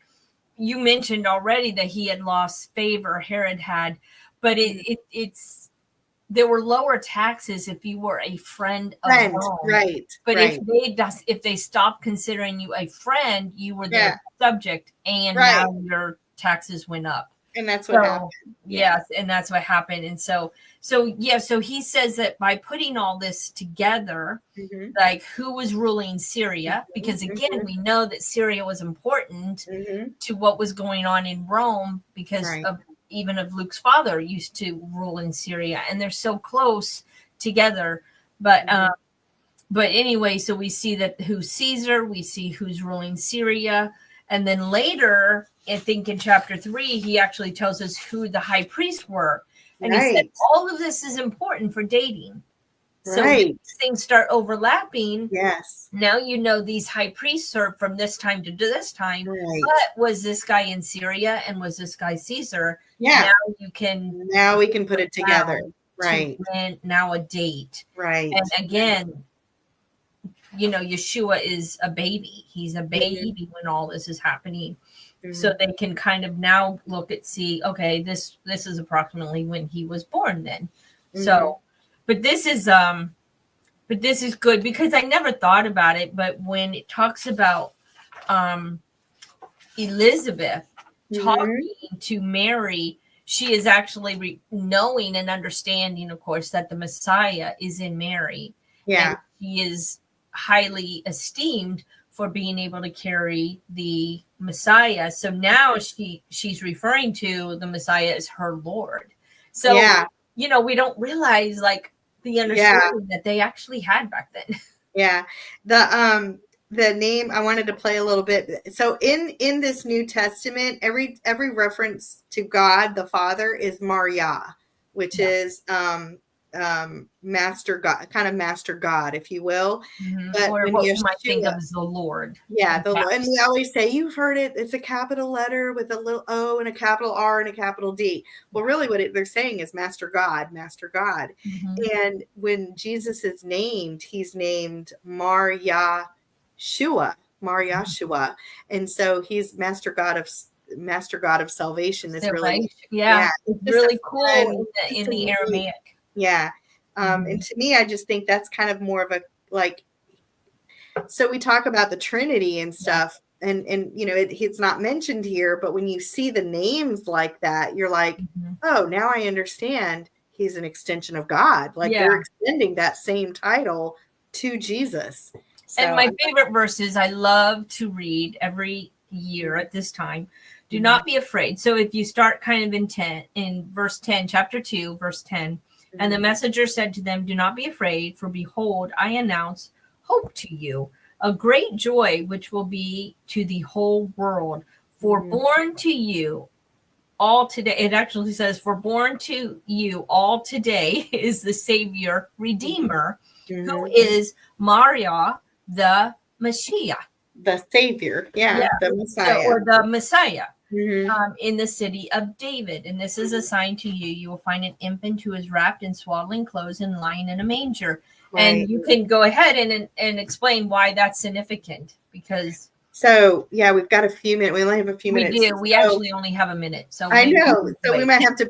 B: you mentioned already that he had lost favor, Herod had, but it's there were lower taxes if you were a friend of Rome. Right. But if they stopped considering you a friend, you were their subject, and now your taxes went up.
A: And that's what happened.
B: Yes, and that's what happened. And so he says that by putting all this together, like who was ruling Syria, because again, we know that Syria was important to what was going on in Rome because of Luke's father used to rule in Syria, and they're so close together. But anyway, so we see that who's Caesar, we see who's ruling Syria, and then later, I think in chapter 3, he actually tells us who the high priests were. And he said all of this is important for dating. So when things start overlapping, now you know these high priests served from this time to this time. But was this guy in Syria and was this guy Caesar?
A: Yeah.
B: Now
A: we can put it together. Right.
B: And now a date.
A: Right.
B: And again, Yeshua is a baby. He's a baby when all this is happening. So they can kind of now see, okay, this is approximately when he was born then. So, but this is good because I never thought about it. But when it talks about Elizabeth talking to Mary, she is actually knowing and understanding, of course, that the Messiah is in Mary. Yeah. And she is highly esteemed for being able to carry the Messiah. So now she's referring to the Messiah as her Lord. So, we don't realize like the understanding that they actually had back then.
A: Yeah. The name I wanted to play a little bit. So in this New Testament, every reference to God, the Father, is Maria, which is master God, kind of master God, if you will.
B: But or what you might think of as the Lord.
A: Yeah, the Lord. And we always say, you've heard it, it's a capital letter with a little O and a capital R and a capital D. Well, really what they're saying is master God. And when Jesus is named, he's named Mar Yeshua. And so he's master God of salvation. Is really
B: it's really cool in the Aramaic.
A: Yeah. And to me, I just think that's kind of more of a, like, so we talk about the Trinity and stuff, and it's not mentioned here, but when you see the names like that, you're like, oh, now I understand he's an extension of God. Like they're extending that same title to Jesus. So,
B: and my favorite verses I love to read every year at this time. Do not be afraid. So if you start kind of in verse 10, chapter 2, verse 10, and the messenger said to them, do not be afraid, for behold, I announce hope to you, a great joy which will be to the whole world. For born to you all today, it actually says, for born to you all today is the Savior, Redeemer, who is Maria, the Messiah.
A: The Savior, the Messiah.
B: Or the Messiah. In the city of David. And this is a sign to you. You will find an infant who is wrapped in swaddling clothes and lying in a manger. Right. And you can go ahead and explain why that's significant. Because
A: we've got a few minutes. We only have a few minutes.
B: We do. We actually only have a minute. So
A: I know. So we might have to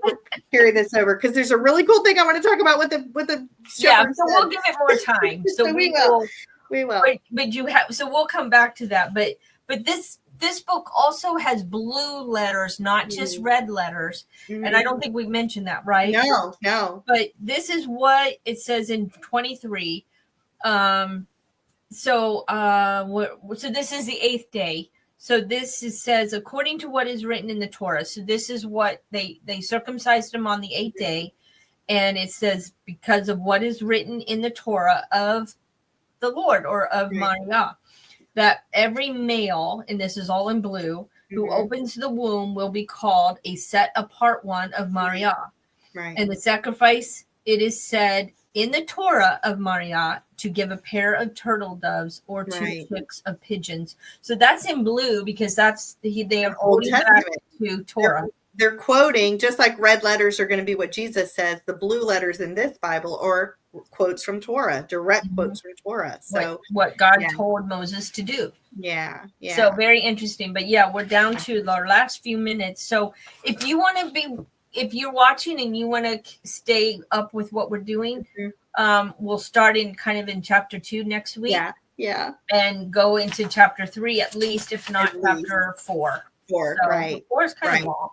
A: carry this over because there's a really cool thing I want to talk about with the
B: so we'll give it more time. So we will.
A: We will.
B: But you have. So we'll come back to that. But this book also has blue letters, not just red letters. And I don't think we mentioned that, right?
A: No.
B: But this is what it says in 23. So this is the 8th day. So says, according to what is written in the Torah. So this is what they circumcised him on the 8th day. And it says, because of what is written in the Torah of the Lord or of Maria, that every male, and this is all in blue, who opens the womb will be called a set apart one of Maria. Right. And the sacrifice, it is said in the Torah of Maria to give a pair of turtle doves or 2 chicks of pigeons. So that's in blue because they are holding back to Torah.
A: They're quoting, just like red letters are going to be what Jesus says, the blue letters in this Bible or quotes from Torah, direct quotes from Torah. So
B: what God told Moses to do.
A: Yeah.
B: So very interesting. But we're down to our last few minutes. So if you're watching and you want to stay up with what we're doing, we'll start in chapter 2 next week.
A: Yeah.
B: And go into chapter 3 at least, if not chapter 4.
A: 4, right.
B: 4 is kind of long.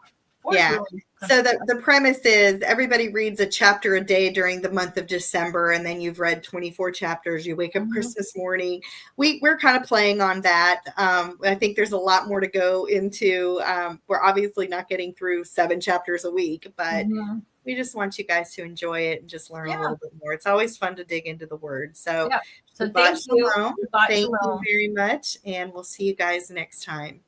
A: So the premise is everybody reads a chapter a day during the month of December, and then you've read 24 chapters. You wake up Christmas morning. We're kind of playing on that. I think there's a lot more to go into. We're obviously not getting through 7 chapters a week, but we just want you guys to enjoy it and just learn a little bit more. It's always fun to dig into the Word. So
B: thank you.
A: Thank you very much, and we'll see you guys next time.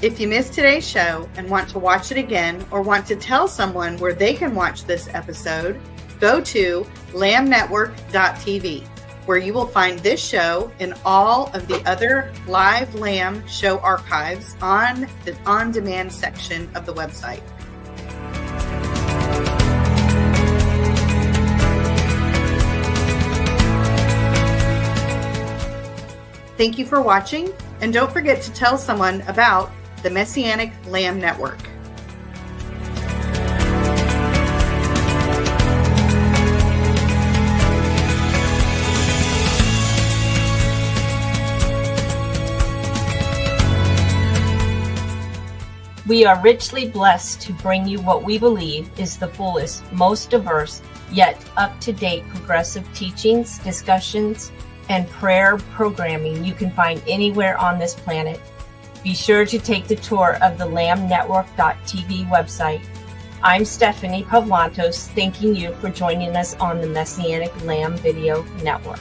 A: If you missed today's show and want to watch it again or want to tell someone where they can watch this episode, go to lambnetwork.tv, where you will find this show and all of the other live Lamb show archives on the on-demand section of the website. Thank you for watching, and don't forget to tell someone about the Messianic Lamb Network.
B: We are richly blessed to bring you what we believe is the fullest, most diverse, yet up-to-date progressive teachings, discussions, and prayer programming you can find anywhere on this planet. Be sure to take the tour of the lambnetwork.tv website. I'm Stephanie Pavlantos, thanking you for joining us on the Messianic Lamb Video Network.